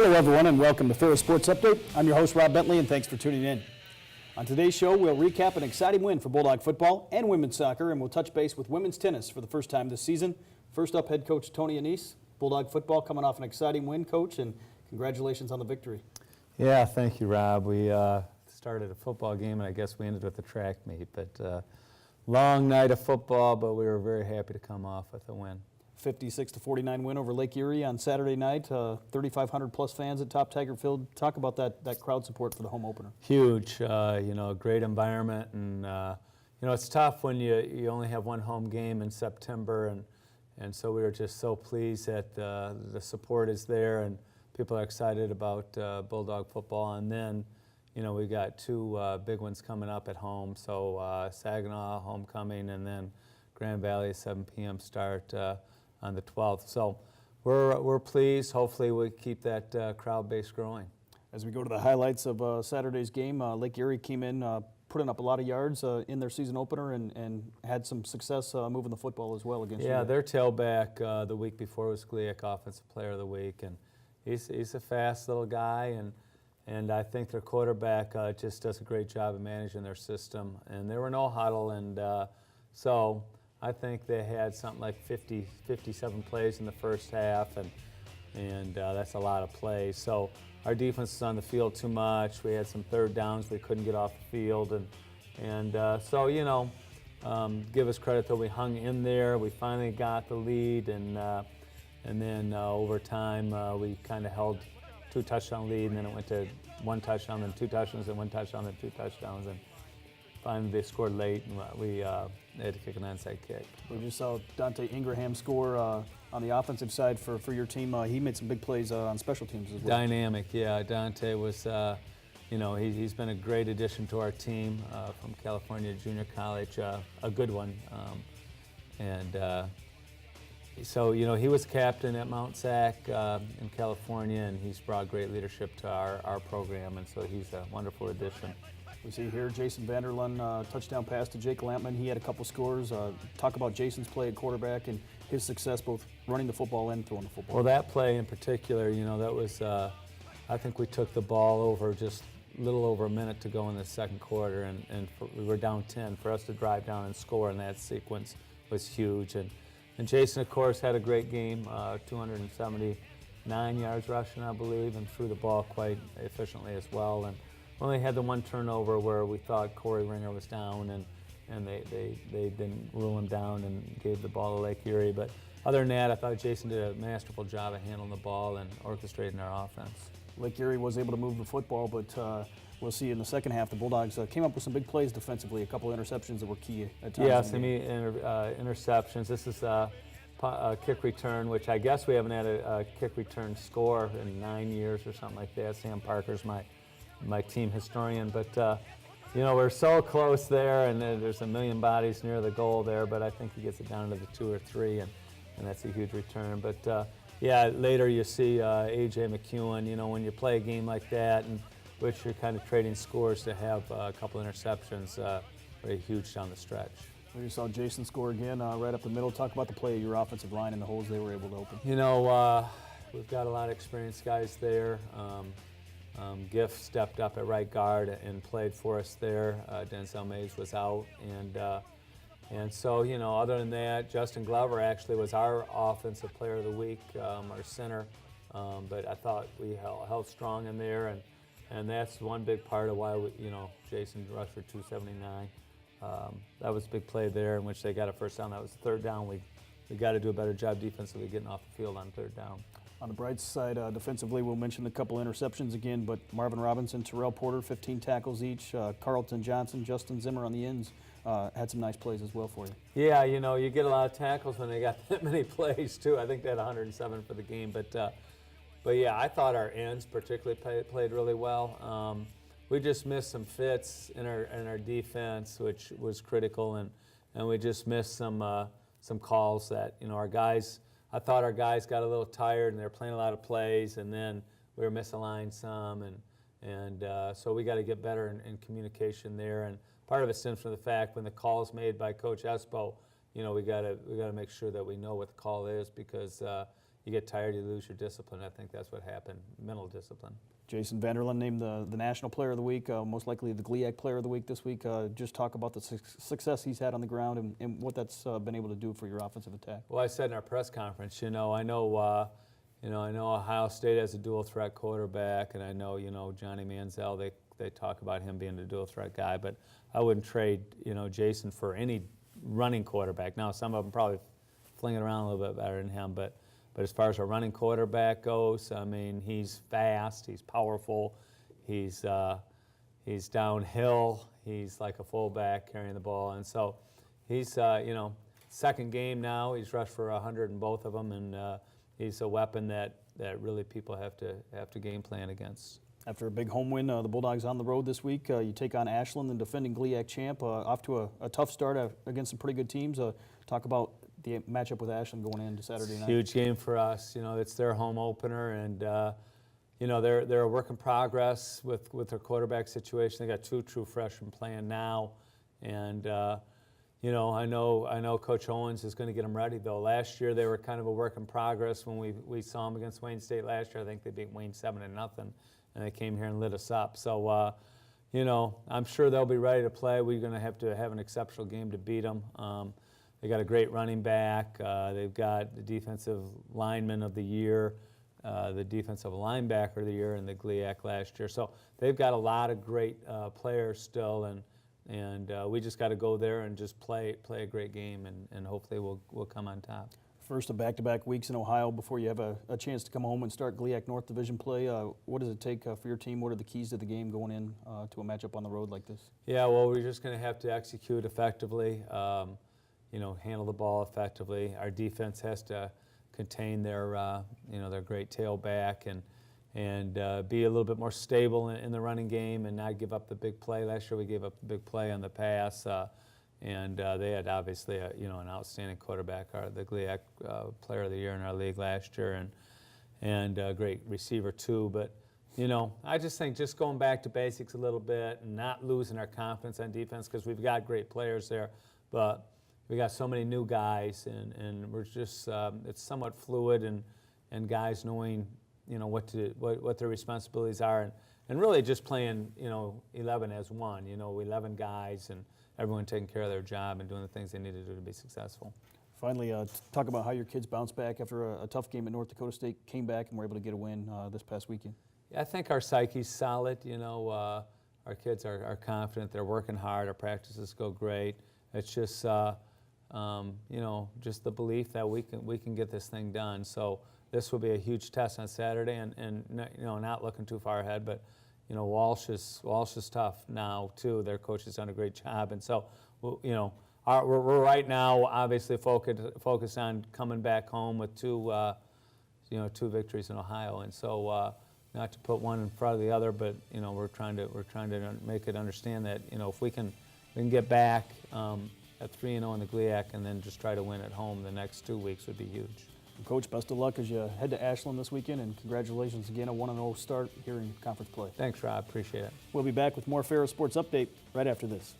Hello everyone and welcome to Ferris Sports Update. I'm your host Rob Bentley and thanks for tuning in. On today's show we'll recap an exciting win for Bulldog football and women's soccer, and we'll touch base with women's tennis for the first time this season. First up, head coach Tony Annese. Bulldog football coming off an exciting win, coach, and congratulations on the victory. Yeah, thank you, Rob. We started a football game and I guess we ended with a track meet, but long night of football, but we were very happy to come off with a win. 56-49 win over Lake Erie on Saturday night. 3,500 plus fans at Top Tiger Field. Talk about that crowd support for the home opener. Huge, great environment, and it's tough when you only have one home game in September, and so we were just so pleased that the support is there and people are excited about Bulldog football. And then, we got two big ones coming up at home. So Saginaw homecoming, and then Grand Valley 7 p.m. start on the 12th. So we're pleased. Hopefully we keep that crowd base growing. As we go to the highlights of Saturday's game, Lake Erie came in putting up a lot of yards in their season opener and had some success moving the football as well against you. Yeah, their tailback the week before was Gliak, Offensive Player of the Week, and he's a fast little guy, and I think their quarterback just does a great job of managing their system. And there were no huddle, and so I think they had something like 57 plays in the first half, and that's a lot of plays. So our defense was on the field too much. We had some third downs we couldn't get off the field, and so give us credit that we hung in there. We finally got the lead, and then over time we kind of held 2 touchdown lead, and then it went to 1 touchdown, then 2 touchdowns, then 1 touchdown, then 2 touchdowns, and finally they scored late, and we had to kick an onside kick. We just saw Dante Ingraham score on the offensive side for your team. He made some big plays on special teams as well. Dynamic, yeah. Dante was, he's been a great addition to our team from California Junior College, a good one. So, he was captain at Mount Sac in California, and he's brought great leadership to our program, and so he's a wonderful addition. We see here Jason Vanderlun, touchdown pass to Jake Lampman. He had a couple scores. Talk about Jason's play at quarterback and his success both running the football and throwing the football. Well, that play in particular, that was, I think we took the ball over just a little over a minute to go in the second quarter, and we were down 10. For us to drive down and score in that sequence was huge. And Jason, of course, had a great game, 279 yards rushing, I believe, and threw the ball quite efficiently as well. And we only had the 1 turnover where we thought Corey Ringer was down, and they didn't rule him down and gave the ball to Lake Erie. But other than that, I thought Jason did a masterful job of handling the ball and orchestrating our offense. Lake Erie was able to move the football, but we'll see in the second half the Bulldogs came up with some big plays defensively, a couple of interceptions that were key at times. Yes, interceptions. This is a kick return, which I guess we haven't had a kick return score in 9 years or something like that. Sam Parker's my team historian, but we're so close there, and there's a million bodies near the goal there, but I think he gets it down to the 2 or 3, and that's a huge return. But later you see AJ McEwen. When you play a game like that, and which you're kind of trading scores, to have a couple interceptions, very huge down the stretch. We saw Jason score again right up the middle. Talk about the play of your offensive line and the holes they were able to open. We've got a lot of experienced guys there. Giff stepped up at right guard and played for us there. Denzel Mays was out, and so other than that, Justin Glover actually was our offensive player of the week, our center. But I thought we held strong in there, and that's one big part of why Jason rushed for 279. That was a big play there in which they got a first down. That was the 3rd down. We got to do a better job defensively getting off the field on 3rd down. On the bright side, defensively, we'll mention a couple interceptions again, but Marvin Robinson, Terrell Porter, 15 tackles each. Carlton Johnson, Justin Zimmer on the ends had some nice plays as well for you. Yeah, you get a lot of tackles when they got that many plays too. I think they had 107 for the game, but yeah, I thought our ends particularly played really well. We just missed some fits in our defense, which was critical, and we just missed some calls that our guys. I thought our guys got a little tired and they were playing a lot of plays, and then we were misaligned some, and so we got to get better in communication there. And part of it stems from the fact when the call is made by Coach Espo, we got to make sure that we know what the call is, because you get tired, you lose your discipline. I think that's what happened, mental discipline. Jason Vanderlyn named the National Player of the Week, most likely the GLIAC Player of the Week this week. Just talk about the success he's had on the ground and what that's been able to do for your offensive attack. Well, I said in our press conference, I know Ohio State has a dual threat quarterback, and I know, Johnny Manziel, they talk about him being a dual threat guy, but I wouldn't trade, Jason for any running quarterback. Now, some of them probably fling it around a little bit better than him, but as far as a running quarterback goes, I mean, he's fast, he's powerful, he's downhill, he's like a fullback carrying the ball, and so he's, second game now, he's rushed for 100 in both of them, and he's a weapon that really people have to game plan against. After a big home win, the Bulldogs on the road this week. You take on Ashland, the defending GLIAC champ, off to a tough start against some pretty good teams. Talk about the matchup with Ashland going into Saturday night. Huge game for us. It's their home opener, and they're a work in progress with their quarterback situation. They got two true freshmen playing now, and I know Coach Owens is going to get them ready. Though last year they were kind of a work in progress when we saw them against Wayne State last year. I think they beat Wayne 7-0, and they came here and lit us up. So I'm sure they'll be ready to play. We're going to have an exceptional game to beat them. They got a great running back. They've got the defensive lineman of the year, the defensive linebacker of the year in the GLIAC last year. So they've got a lot of great players still, and we just got to go there and just play a great game, and hopefully we'll come on top. First of back-to-back weeks in Ohio before you have a chance to come home and start GLIAC North Division play. What does it take for your team? What are the keys to the game going in to a matchup on the road like this? Yeah, well, we're just going to have to execute effectively. Handle the ball effectively. Our defense has to contain their great tailback and be a little bit more stable in the running game and not give up the big play. Last year we gave up the big play on the pass, and they had obviously an outstanding quarterback, the GLIAC Player of the Year in our league last year, and a great receiver too. But I just think just going back to basics a little bit and not losing our confidence on defense, because we've got great players there, but we got so many new guys, and we're just it's somewhat fluid, and guys knowing what their responsibilities are, and really just playing 11 as one, 11 guys, and everyone taking care of their job and doing the things they need to do to be successful. Finally, talk about how your kids bounced back after a tough game at North Dakota State, came back and were able to get a win this past weekend. I think our psyche's solid. Our kids are confident. They're working hard. Our practices go great. It's just just the belief that we can get this thing done. So this will be a huge test on Saturday, and not looking too far ahead, but Walsh is tough now too. Their coach has done a great job, and so we're right now obviously focused on coming back home with two victories in Ohio, and so not to put one in front of the other, but we're trying to make it understand that if we can get back at 3-0 in the GLIAC and then just try to win at home the next 2 weeks would be huge. Coach, best of luck as you head to Ashland this weekend, and congratulations again, a 1-0 start here in conference play. Thanks, Rob. Appreciate it. We'll be back with more Ferris Sports Update right after this.